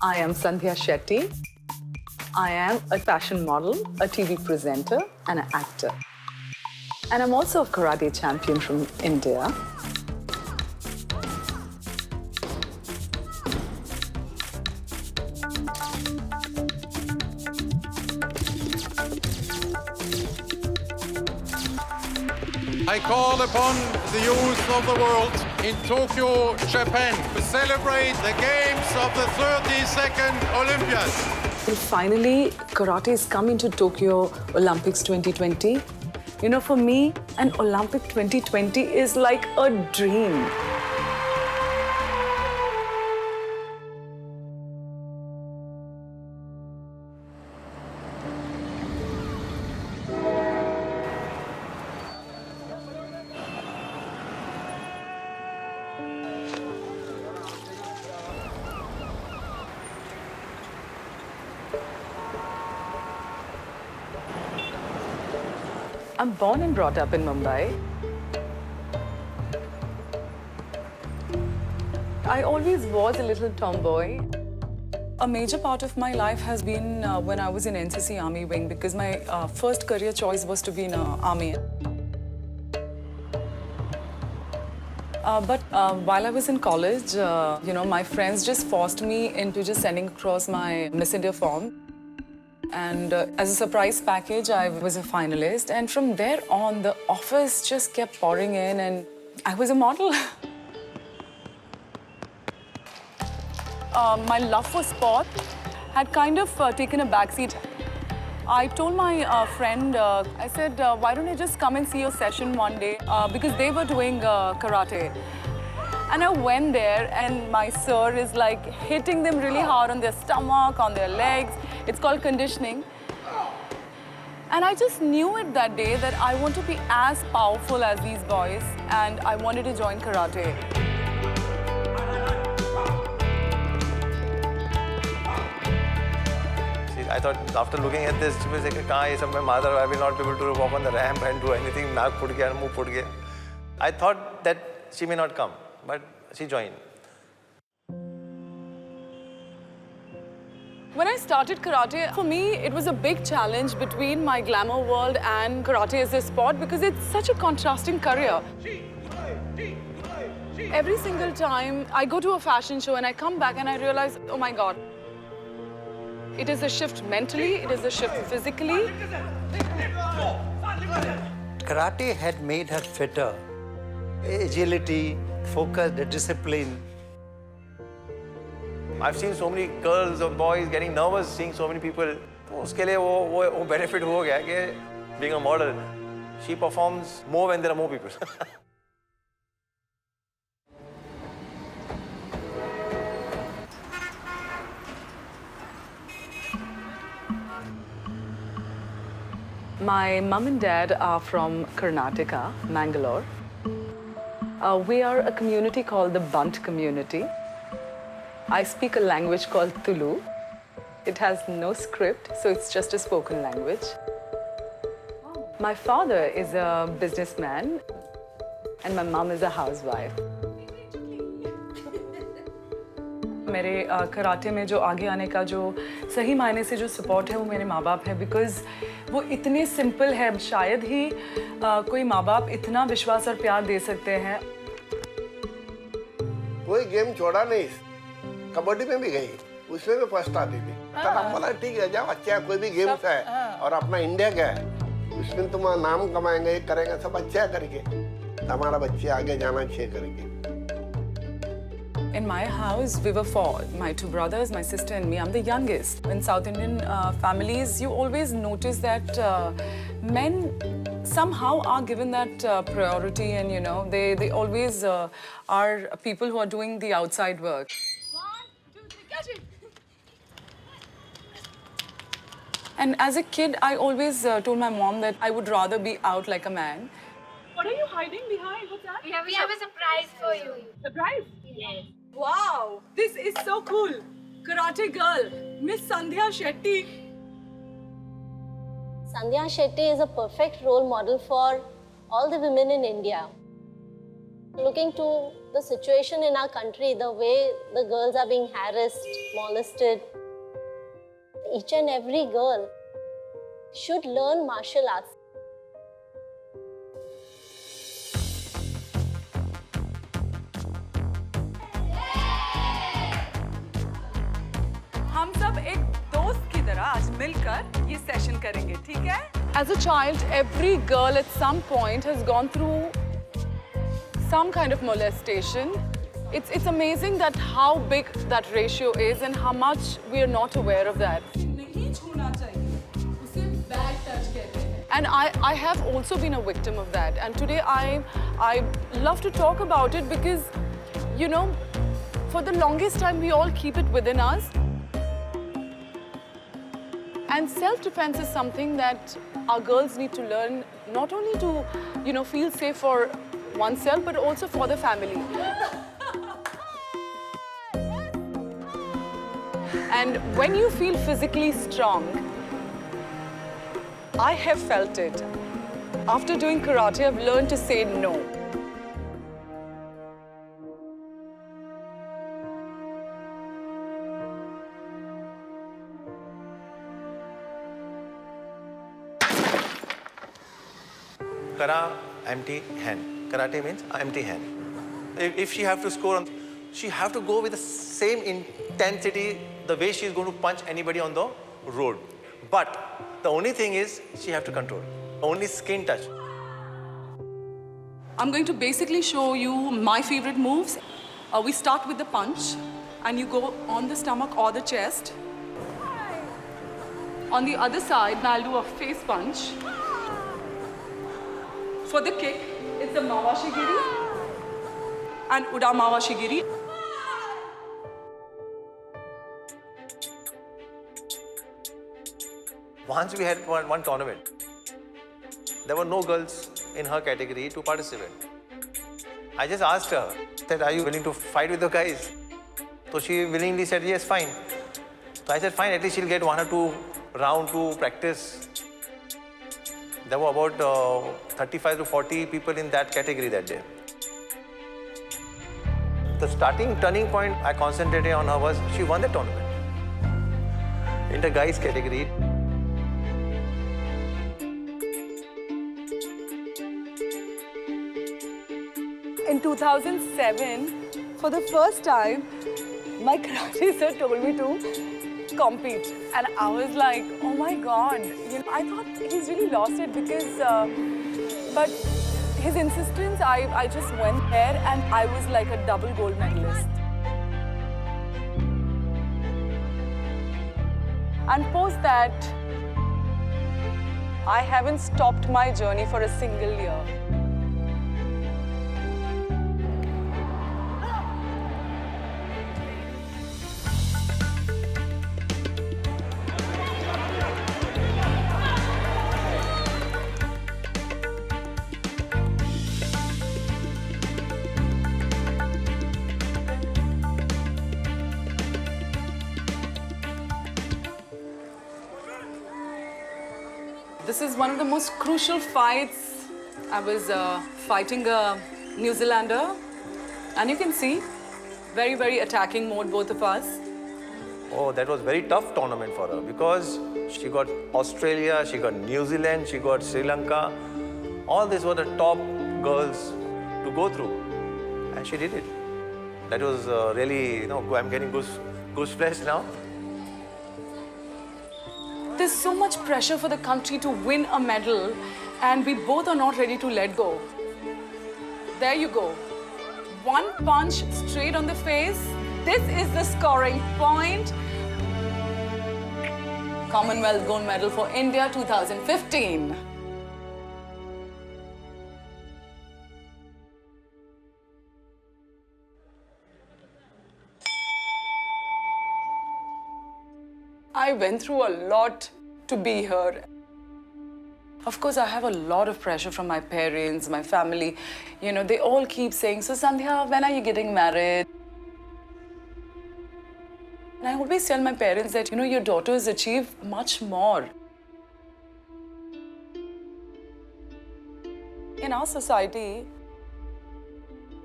I am Sandhya Shetty. I am a fashion model, a TV presenter, and an actor. And I'm also a karate champion from India. I call upon the youth of the world in Tokyo, Japan, to celebrate the games of the 32nd Olympiad. Well, finally, karate is coming to Tokyo Olympics 2020. You know, for me, an Olympic 2020 is like a dream. I'm born and brought up in Mumbai. I always was a little tomboy. A major part of my life has been when I was in NCC Army Wing because my first career choice was to be in Army. But while I was in college, my friends just forced me into just sending across my Miss India form. And as a surprise package, I was a finalist. And from there on, the offers just kept pouring in and I was a model. My love for sport had kind of taken a backseat. I told my friend, I said, why don't I just come and see your session one day? Because they were doing karate. And I went there and my sir is like hitting them really hard on their stomach, on their legs. It's called conditioning. And I just knew it that day that I want to be as powerful as these boys and I wanted to join karate. See, I thought after looking at this, she was like, my mother, I will not be able to walk on the ramp and do anything. Naak phut gaya, muh phut gaya. I thought that she may not come. But she joined. When I started karate, for me, it was a big challenge between my glamour world and karate as a sport because it's such a contrasting career. Every single time I go to a fashion show and I come back and I realize, oh my God, it is a shift mentally, it is a shift physically. Karate had made her fitter. Agility, focus, discipline. I've seen so many girls or boys getting nervous seeing so many people. तो उसके लिए वो benefit हो गया कि being a model, she performs more when there are more people. My mum and dad are from Karnataka, Mangalore. We are a community called the Bunt community. I speak a language called Tulu. It has no script, so it's just a spoken language. My father is a businessman and my mum is a housewife. मेरे karate में जो आगे आने का जो सही मायने से जो सपोर्ट है वो मेरे माँ बाप है बिकॉज़ वो इतने सिंपल है शायद ही कोई माँ बाप इतना विश्वास और प्यार दे सकते हैं कोई गेम छोड़ा नहीं कबड्डी में भी गई उसमें भी फर्स्ट आती थी तब हम बोला ठीक है जाओ अच्छा कोई भी गेम है और अपना इंडिया का है उसमें तुम नाम कमाएंगे करेंगे सब अच्छा करके हमारा बच्चे आगे जाना चाहिए करके In my house, we were four. My two brothers, my sister and me. I'm the youngest. In South Indian families, you always notice that men somehow are given that priority and, you know, they always are people who are doing the outside work. 1, 2, 3, catch it! And as a kid, I always told my mom that I would rather be out like a man. What are you hiding behind? What's that? We have a surprise for you. Surprise? Yes. Wow, this is so cool. Karate girl, Miss Sandhya Shetty. Sandhya Shetty is a perfect role model for all the women in India. Looking to the situation in our country, the way the girls are being harassed, molested, each and every girl should learn martial arts. हम सब एक दोस्त की तरह आज मिलकर ये session करेंगे, ठीक है? As a child, every girl at some point has gone through some kind of molestation. It's amazing that how big that ratio is and how much we are not aware of that. And I have also been a victim of that. And today I love to talk about it because, you know, for the longest time we all keep it within us. And self-defense is something that our girls need to learn, not only to, you know, feel safe for oneself, but also for the family. And when you feel physically strong, I have felt it. After doing karate, I've learned to say no. Kara, empty hand. Karate means empty hand. If she have to score, she have to go with the same intensity the way she is going to punch anybody on the road. But the only thing is she have to control. Only skin touch. I'm going to basically show you my favorite moves. We start with the punch, and you go on the stomach or the chest. On the other side, I'll do a face punch. For the kick, it's the Mawashigiri and Uda Mawashigiri. Once we had one tournament, there were no girls in her category to participate. I just asked her, said, are you willing to fight with the guys? So she willingly said, yes, fine. So I said, fine, at least she'll get 1 or 2 rounds to practice. There were about 35 to 40 people in that category that day. The starting turning point I concentrated on her was she won the tournament. In the guys category. In 2007, for the first time, my karate sir told me to compete. And I was like, oh my God. You know, I thought he's really lost it because, but his insistence, I just went there and I was like a double gold medalist. And post that, I haven't stopped my journey for a single year. This is one of the most crucial fights. I was fighting a New Zealander, and you can see, very, very attacking mode, both of us. Oh, that was very tough tournament for her because she got Australia, she got New Zealand, she got Sri Lanka. All these were the top girls to go through, and she did it. That was really, you know, I'm getting goosebumps now. There's so much pressure for the country to win a medal, and we both are not ready to let go. There you go. One punch straight on the face. This is the scoring point. Commonwealth Gold Medal for India 2015. I went through a lot to be here. Of course, I have a lot of pressure from my parents, my family. You know, they all keep saying, so Sandhya, when are you getting married? And I always tell my parents that, you know, your daughter has achieved much more. In our society,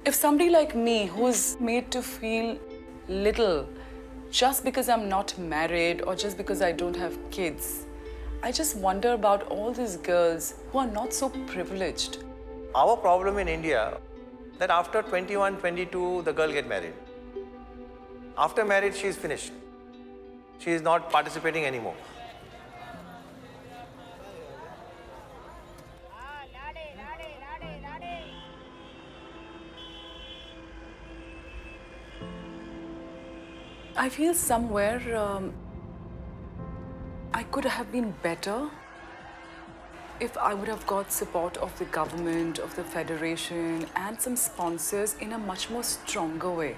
If somebody like me, who's made to feel little just because I'm not married or just because I don't have kids, I just wonder about all these girls who are not so privileged. Our problem in India, that after 21, 22, the girl get married. After marriage, she is finished. She is not participating anymore. I feel somewhere I could have been better if I would have got support of the government, of the federation, and some sponsors in a much more stronger way.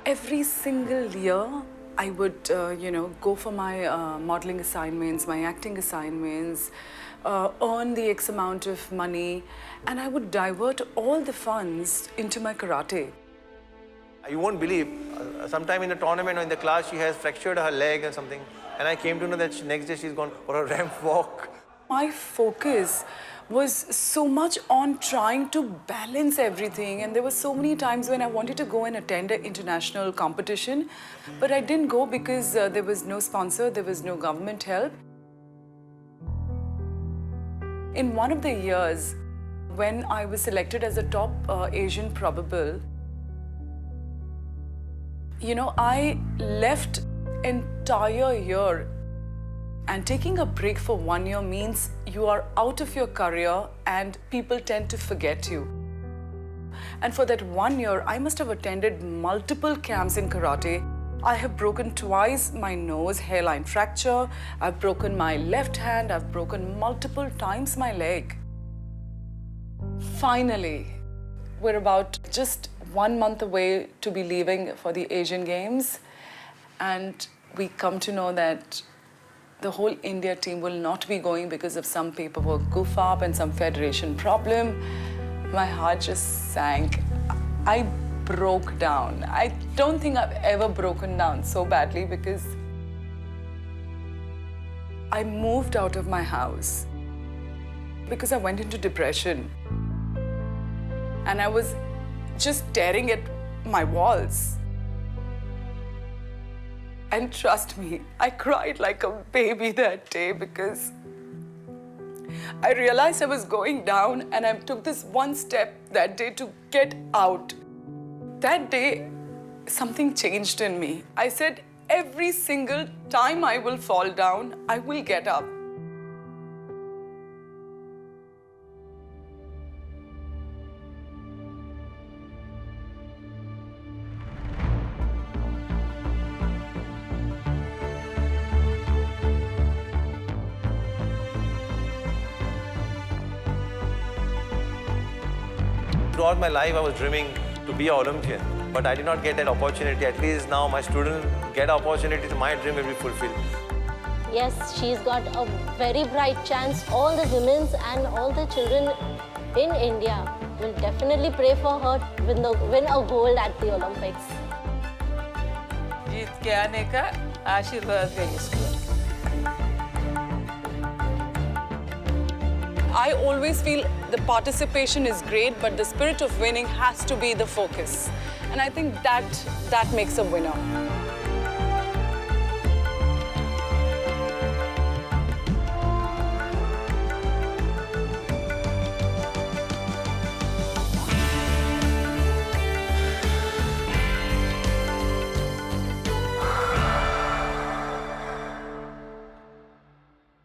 Every single year, I would, go for my modeling assignments, my acting assignments, earn the X amount of money, and I would divert all the funds into my karate. You won't believe, sometime in the tournament or in the class, she has fractured her leg or something. And I came to know that next day she's gone for a ramp walk. My focus was so much on trying to balance everything, and there were so many times when I wanted to go and attend an international competition, but I didn't go because there was no sponsor, there was no government help. In one of the years, when I was selected as a top Asian probable, I left entire year, and taking a break for 1 year means you are out of your career and people tend to forget you. And for that 1 year, I must have attended multiple camps in karate. I have broken twice my nose, hairline fracture. I've broken my left hand. I've broken multiple times my leg. Finally, we're about just 1 month away to be leaving for the Asian Games. And we come to know that the whole India team will not be going because of some paperwork goof up and some federation problem. My heart just sank. I broke down. I don't think I've ever broken down so badly because I moved out of my house because I went into depression. And I was just staring at my walls. And trust me, I cried like a baby that day because I realized I was going down and I took this one step that day to get out. That day, something changed in me. I said, every single time I will fall down, I will get up. Throughout my life, I was dreaming to be an Olympian, but I did not get that opportunity. At least now my students get an opportunity, so my dream will be fulfilled. Yes, she's got a very bright chance. All the women and all the children in India will definitely pray for her to win a gold at the Olympics. जीत के आने का आशीर्वाद है इसको. I always feel the participation is great, but the spirit of winning has to be the focus. And I think that makes a winner.